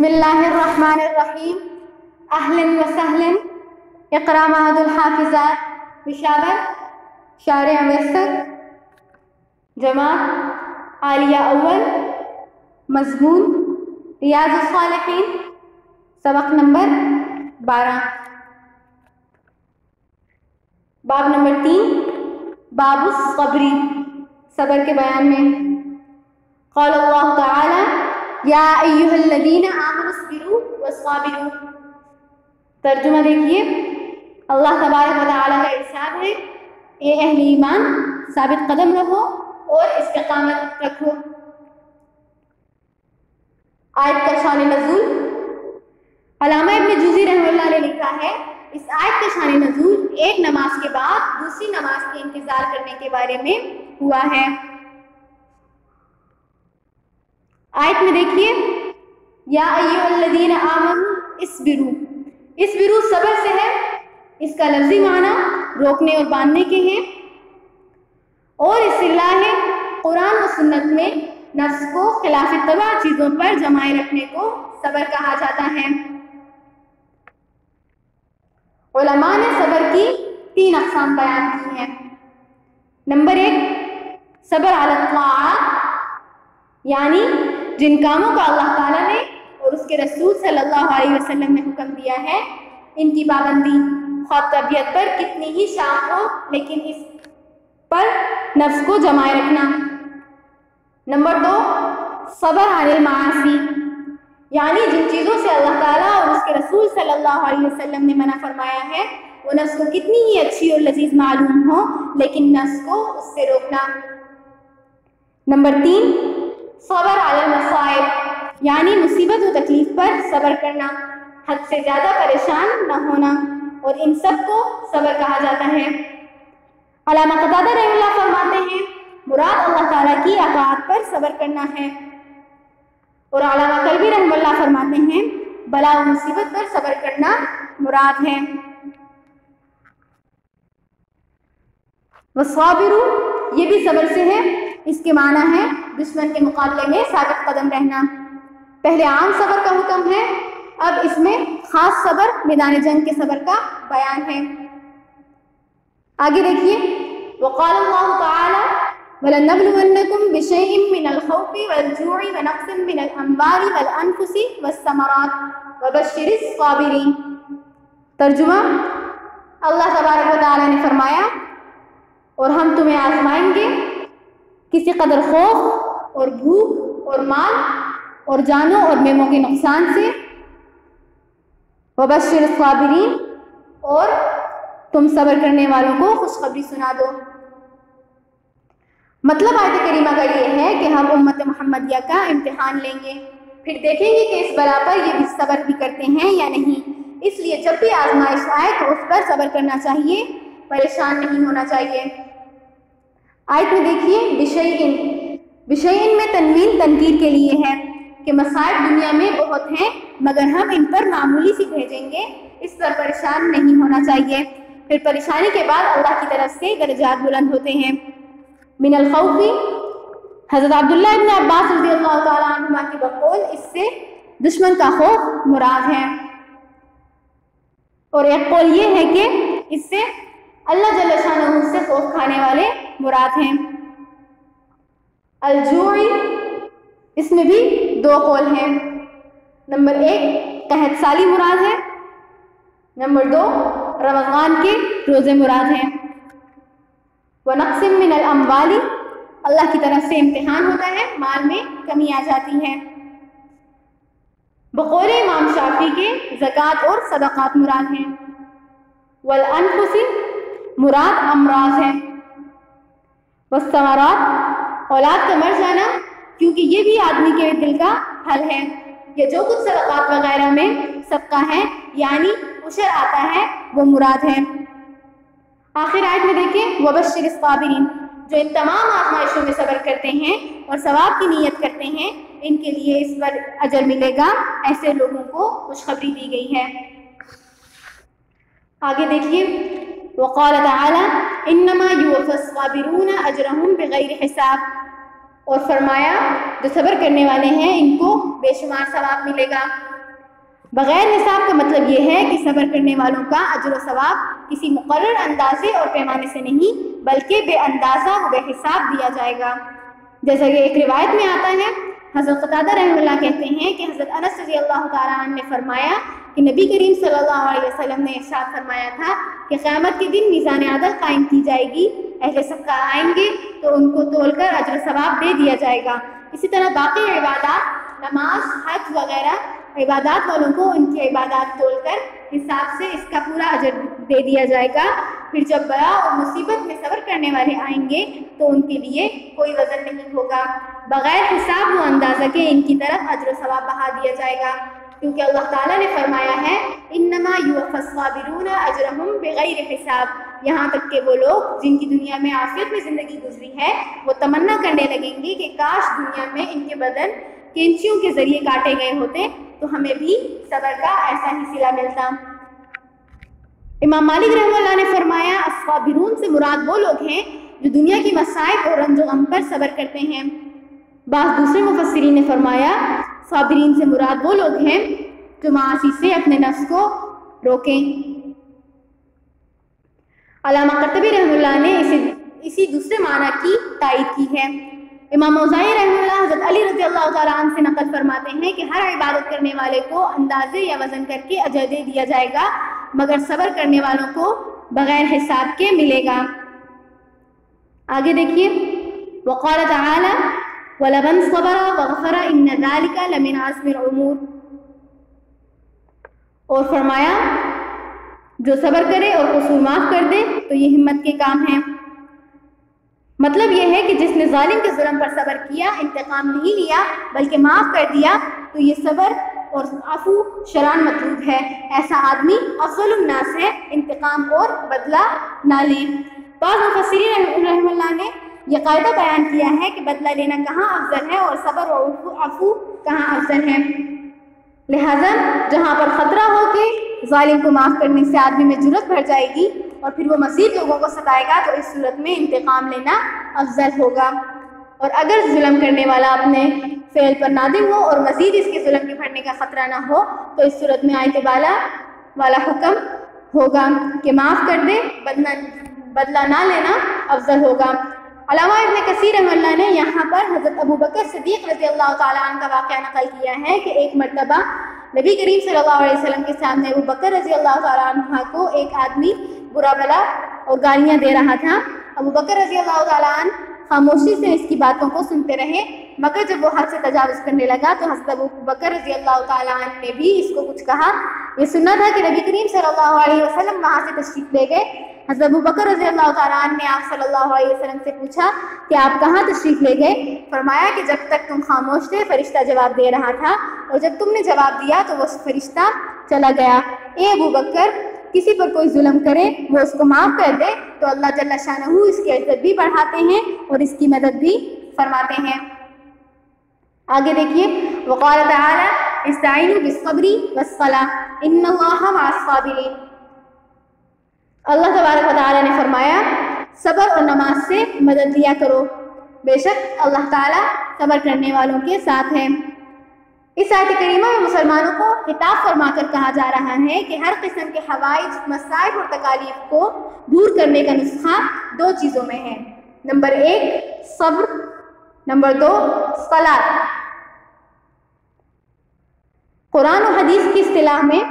बिस्मिल्लाहिर्रहमानिर्रहीम। अहलन व सहलन। इक़रा महदुल हाफ़िज़ात बिशावर शारिया मयस्सर जमात आलिया अव्वल मज़मून रियाज़ुस सालिहीन सबक नंबर 12 बाब नंबर 3 बाबुस सब्री सबर के बयान में क़ाल अल्लाह तआला या अय्युहल्लज़ीना आमनुस्बिरू वस्साबिरू। तर्जुमा देखिए, अल्लाह तबारक व तआला का इरशाद है, ए अहले ईमान साबित कदम रहो और इस्तिक़ामत रखो। आयत का शान नज़ूल अल्लामा इब्न जुज़ी रहमतुल्लाह ने लिखा है, इस आयत का शान नज़ूल एक नमाज के बाद दूसरी नमाज के इंतज़ार करने के बारे में हुआ है। आयत में देखिए, या अय्युहल्लज़ीना आमनू इस्बिरू। इस्बिरू सबर से है, इसका लफ्ज़ी माना रोकने और बांधने के हैं और इस्तिलाह कुरान और सुन्नत में नफ्स को खिलाफ तबा चीज़ों पर जमाए रखने को सबर कहा जाता है। उलमा ने सबर की 3 अक़साम बयान की हैं। नंबर 1 सबर अला ताआत, यानी जिन कामों का अल्लाह ताला ने और उसके रसूल सल्लल्लाहु अलैहि वसल्लम ने हुक्म दिया है, इनकी पाबंदी ख़्वाह तबीयत पर कितनी ही शाख हो, लेकिन इस पर नफ्स को जमाए रखना। नंबर 2 सबर अनिल मासी, यानी जिन चीज़ों से अल्लाह ताला और उसके रसूल सल्लल्लाहु अलैहि वसल्लम ने मना फरमाया है, वो नफ्स को कितनी ही अच्छी और लजीज मालूम हो, लेकिन नफ्स को उससे रोकना। नंबर 3 सबर अला मसाइब, यानी मुसीबत और तकलीफ पर सबर करना, हद से ज़्यादा परेशान न होना, और इन सब को सबर कहा जाता है। अल्लामा क़तादा रहमतुल्लाह फरमाते हैं, मुराद अल्लाह ताला की अताअत पर सबर करना है। और अल्लामा कल्बी रहमतुल्लाह फरमाते हैं, बला और मुसीबत पर सबर करना मुराद है। वस्साबिरू, ये भी सबर से है, इसके माना है दुश्मन के मुकाबले में साबित कदम रहना। पहले आम सबर का हुक्म है, अब इसमें खास सबर मैदान जंग के सबर का बयान है। आगे देखिए, वक़ाल अल्लाहु तआला वलनब्लुवन्नकुम बिशैइन मिनल खौफि वल-जू'i व नक़्सिन मिनल अम्वालि वल अनफुसि वस्समरात वबश्शिरिस साबिरीन। तर्जुमा, अल्लाह तबारक व तआला ने फरमाया, और हम तुम्हें आजमाएंगे किसी कदर खौफ और भूख और माल और जानों और मेमों के नुकसान से, वबश्शिर साबिरीन, और तुम सब्र करने वालों को खुशखबरी सुना दो। मतलब आयत करीमा का ये है कि हम उम्मत मुहम्मदिया का इम्तिहान लेंगे, फिर देखेंगे कि इस बला पर ये भी सब्र भी करते हैं या नहीं। इसलिए जब भी आजमाइश आए तो उस पर सब्र करना चाहिए, परेशान नहीं होना चाहिए। आयत में देखिए, बिशैइन, बिशैइन में तनवीन तनकीर के लिए है कि मसाइब दुनिया में बहुत हैं, मगर हम इन पर मामूली सी भेजेंगे, इस पर परेशान नहीं होना चाहिए। फिर परेशानी के बाद अल्लाह की तरफ से दर्जात बुलंद होते हैं। मिनल खौफी, हज़रत अब्दुल्लाह इब्न अब्बास रज़ियल्लाहु तआला अन्हुमा की बकौल इससे दुश्मन का खौफ मुराद है, और एक कौल ये है कि इससे अल्लाह जल्ल शानहू से खौफ खाने वाले मुराद हैं। अल-जू'i, इसमें भी 2 कौल हैं। नंबर 1 कहत साली मुराद है, नंबर 2 रमज़ान के रोज़े मुराद हैं। व नक़्सिन मिनल अम्वाली, अल्लाह की तरफ से इम्तिहान होता है, माल में कमी आ जाती है। बक़ौल इमाम शाफ़ी के ज़कात और सदक़ात मुराद हैं। वल अनफुसी, मुराद अमराज है। वस्समरात, औलाद का मर जाना, क्योंकि ये भी आदमी के दिल का हल है। ये जो कुछ सदक़ात वगैरह में सबका है, यानी उशर आता है, वो मुराद है। आखिर आयत में देखिए, वबश्शिरिस साबिरीन, जो इन तमाम आज़माइशों में सब्र करते हैं और सवाब की नीयत करते हैं, इनके लिए इस पर अजर मिलेगा, ऐसे लोगों को खुशखबरी दी गई है। आगे देखिए, वक़ाल तआला इन्नमा युवफ़्फ़ास्साबिरून अजरहुम बिग़ैरि हिसाब, और फरमाया जो सब्र करने वाले हैं इनको बेशुमार सवाब मिलेगा। बग़ैर हिसाब का मतलब ये है कि सब्र करने वालों का अजर व सवाब किसी मुकर्रर अंदाजे और पैमाने से नहीं बल्कि बेअंदाज़ा व बेहिसाब दिया जाएगा। जैसा कि एक रिवायत में आता है, हज़रत क़तादा रहमतुल्लाह कहते हैं कि हज़रत अनस रज़ियल्लाहु ताला अन्हु ने फरमाया कि नबी करीम सल्लल्लाहु अलैहि वसल्लम ने इरशाद फरमाया था कि क़यामत के दिन मीज़ान अदल कायम की जाएगी, अहले सबका आएंगे तो उनको तोलकर अजर सवाब दे दिया जाएगा। इसी तरह बाकी इबादत, नमाज, हज वगैरह इबादत वालों को उनकी इबादत तोलकर हिसाब से इसका पूरा अजर दे दिया जाएगा। फिर जब बला और मुसीबत में सब्र करने वाले आएंगे तो उनके लिए कोई वजन नहीं होगा, बगैर हिसाब व अंदाज़ा के इनकी तरफ अजर सवाब बढ़ा दिया जाएगा, क्योंकि अल्लाह ताला ने फरमाया है इन्नमा युवफ़्फ़ास-साबिरून अजरहुम बिग़ैरि हिसाब। यहाँ तक कि वो लोग जिनकी दुनिया में आफियत में ज़िंदगी गुजरी है वो तमन्ना करने लगेंगे कि काश दुनिया में इनके बदन कैंचियों के ज़रिए काटे गए होते तो हमें भी सब्र का ऐसा ही सिला मिलता। इमाम मालिक रहमतुल्लाह ने फरमाया अस्साबिरून से मुराद वो लोग हैं जो दुनिया की मसाइब और रंजो गम पर सब्र करते हैं। बाज़ दूसरे मुफस्सिरीन ने फरमाया साबिरीन से मुराद वो लोग हैं जो मासी से अपने नफ्स को रोकें। अल्लामा क़र्तुबी रहमतुल्लाह ने इसी दूसरे माना की तायीद की है। इमाम औज़ाई रहमतुल्लाह हज़रत अली रज़ियल्लाहु ताला अन्हु से नक़ल फरमाते हैं कि हर इबादत करने वाले को अंदाजे या वज़न करके अजर दे दिया जाएगा, मगर सब्र करने वालों को बग़ैर हिसाब के मिलेगा। आगे देखिए, वक़ाल तआला वलमन सबरा वग़फ़रा इन्न ज़ालिका लमिन आज़मिल उमूर। और फरमाया जो सब्र करे और कसूर माफ़ कर दे तो ये हिम्मत के काम है। मतलब यह है कि जिसने जालिम के जुल्म पर सब्र किया, इंतकाम नहीं लिया बल्कि माफ़ कर दिया, तो ये सब्र और आफू शरान मतलूब है। ऐसा आदमी अफ़ज़लुन नास है, इंतकाम और बदला ना ले। बाज़ मुफस्सिरीन रहमतुल्लाह ने यह कायदा बयान किया है कि बदला लेना कहाँ अफजल है और सब्र और आफू कहाँ अफजल है। लिहाजा जहाँ पर ख़तरा हो कि जालिम को माफ़ करने से आदमी में जुर्रत बढ़ जाएगी और फिर वो मज़ीद लोगों को सताएगा, तो इस सूरत में इंतकाम लेना अफजल होगा। और अगर जुल्म करने वाला अपने फ़ेल पर नादिम हो और मज़ीद इसके जुल्म के बढ़ने का ख़तरा ना हो, तो इस सूरत में आयत वाला हुक्म होगा कि माफ़ कर दे, बदला ना लेना अफजल होगा। अल्लामा इब्न कसीर रहमतुल्लाह ने यहाँ पर हज़रत अबू बकर सिद्दीक़ रज़ियल्लाहु ताला अन्हु का वाक़या नक़ल किया है कि एक मरतबा नबी करीम सल्लल्लाहु अलैहि वसल्लम के सामने अबू बकर रज़ियल्लाहु ताला अन्हु को एक आदमी बुरा भला और गालियाँ दे रहा था। अबू बकर रज़ियल्लाहु ताला अन्हु खामोशी से इसकी बातों को सुनते रहे, मगर जब वो हद से तजावुज़ करने लगा तो हज़रत अबू बकर रज़ियल्लाहु ताला अन्हु ने भी इसको कुछ कहा। ये सुनना था कि नबी करीम सल्लल्लाहु अलैहि वसल्लम वहाँ से तशरीफ़ ले गए। हज़रत अबू बकर रज़ियल्लाहु ताला अन्हु ने आप सल्लल्लाहु अलैहि वसल्लम से पूछा कि आप कहाँ तशरीफ़ ले गए? फरमाया कि जब तक तुम खामोश थे फरिश्ता जवाब दे रहा था, और जब तुमने जवाब दिया तो वो फरिश्ता चला गया। ए अबू बकर, किसी पर कोई जुल्म करे वो उसको माफ़ कर दे तो अल्लाह जल्ला शानहू इसकी इज़्ज़त भी बढ़ाते हैं और इसकी मदद भी फरमाते हैं। आगे देखिए, वक़ाल तआला इस्ताईनु बिस्सब्री वस्सलाह इन्नल्लाहा मअस-साबिरीन। अल्लाह तबारक व तआला ने फरमाया सब्र और नमाज से मदद लिया करो, बेशक अल्लाह ताला सब्र करने वालों के साथ है। इस आयत करीमा में मुसलमानों को खिताब फरमाकर कहा जा रहा है कि हर किस्म के हवाइज, मसाइब और तकालीफ को दूर करने का नुस्खा दो चीज़ों में है। नंबर 1 सब्र, नंबर 2 सलात। कुरान और हदीस की इस्तिलाह में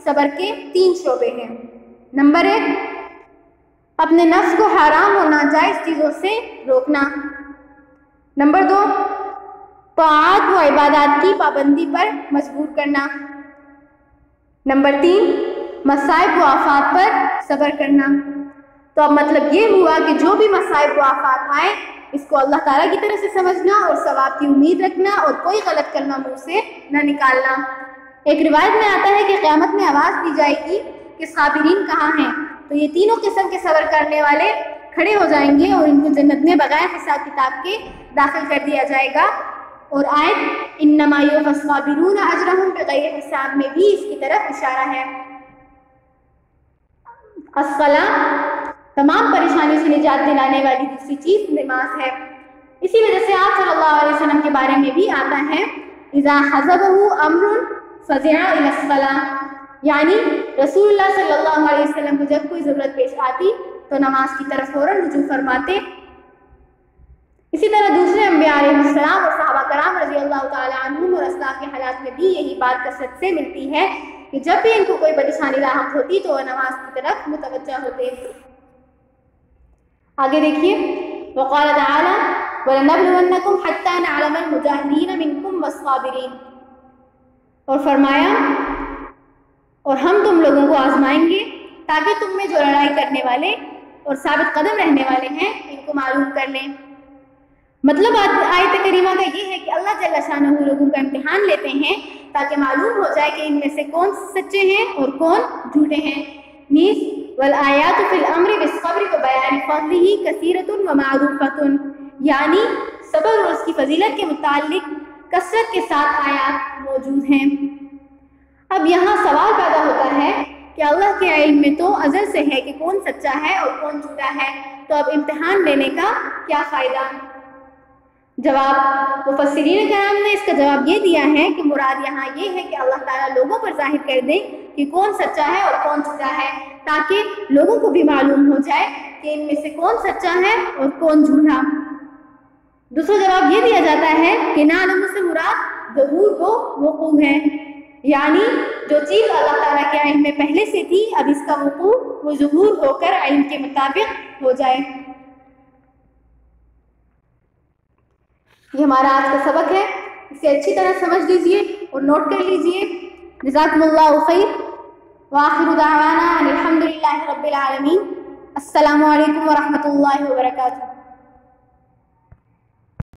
सब्र के 3 शोबे हैं। नंबर 1 अपने नफ्स को हराम और नाजायज़ चीज़ों से रोकना। नंबर 2 तआत व इबादत की पाबंदी पर मजबूर करना। नंबर 3 मसाइब व आफात पर सब्र करना। तो अब मतलब ये हुआ कि जो भी मसाइब व आफात आए इसको अल्लाह ताला की तरफ से समझना और सवाब की उम्मीद रखना और कोई गलत कलमा मुँह से न निकालना। एक रिवायत में आता है कि क़यामत में आवाज़ दी जाएगी कि साबिरीन कहाँ हैं, तो ये तीनों किस्म के सब्र करने वाले खड़े हो जाएंगे और इनको जन्नत में बगैर हिसाब किताब के दाखिल कर दिया जाएगा। और आयत इन्नमा युवफ़्फ़ास-साबिरून अजरहुम बिग़ैरि हिसाब में भी इसकी तरफ इशारा है। अस्सलाह तमाम परेशानियों से निजात दिलाने वाली दूसरी चीज़ नमाज है। इसी वजह से आप सल्लल्लाहु अलैहि वसल्लम के बारे में भी आता है इज़ा हज़बहु अम्रुन फ़ज़िअ इलस्सलाह, यानी रसूलुल्लाह सल्लल्लाहु अलैहि वसल्लम को जब कोई ज़रूरत पेश आती तो नमाज की तरफ फ़ौरन रुजू फरमाते। इसी तरह दूसरे अंबिया अलैहिस्सलाम और सहाबा कराम रज़ियल्लाहु ताला अन्हुम और अस्लाफ के हालात में भी यही बात कसरत से मिलती है कि जब भी इनको कोई परेशानी लाहक होती तो वह नमाज की तरफ मुतवज्जा होते। आगे देखिए, वक़ाल तआला वलनब्लुवन्नकुम हत्ता नअलमल मुजाहिदीन मिनकुम वस्साबिरीन, और फरमाया और हम तुम लोगों को आजमाएंगे ताकि तुम में जो लड़ाई करने वाले और साबित कदम रहने वाले हैं इनको मालूम कर लें। मतलब आयत करीमा का ये है कि अल्लाह जल्ल शानहू लोगों का इम्तिहान लेते हैं ताकि मालूम हो जाए कि इनमें से कौन सच्चे हैं और कौन झूठे हैं। नीस वल आयातु फिल अम्रि बिस्सब्रि व बयान फ़ज़लिही कसीरतुन व मारूफ़तुन, यानी सब्र और उसकी फजीलत के मुतालिक कसरत के साथ आयात मौजूद हैं। अब यहाँ सवाल पैदा होता है कि अल्लाह के इल्म में तो अज़ल से है कि कौन सच्चा है और कौन झूठा है, तो अब इम्तिहान लेने का क्या फ़ायदा। जवाब मुफस्सिरीन कराम ने इसका जवाब ये दिया है कि मुराद यहाँ ये है कि अल्लाह ताला लोगों पर ज़ाहिर कर दे कि कौन सच्चा है और कौन झूठा है, ताकि लोगों को भी मालूम हो जाए कि इनमें से कौन सच्चा है और कौन झूठा। दूसरा जवाब ये दिया जाता है कि नालम से मुराद ज़हूर व वक़ू है, यानी जो चीज़ अल्लाह ताला के इल्म में पहले से थी अब इसका वक़ू वो ज़हूर होकर इल्म के मुताबिक हो जाए। ये हमारा आज का सबक है, इसे अच्छी तरह समझ लीजिए और नोट कर लीजिए। जज़ाकुमुल्लाहु खैर व आखिरु दावाना अनिल हम्दुलिल्लाहि रब्बिल आलमीन। अस्सलामु अलैकुम व रहमतुल्लाहि व बरकातुहू।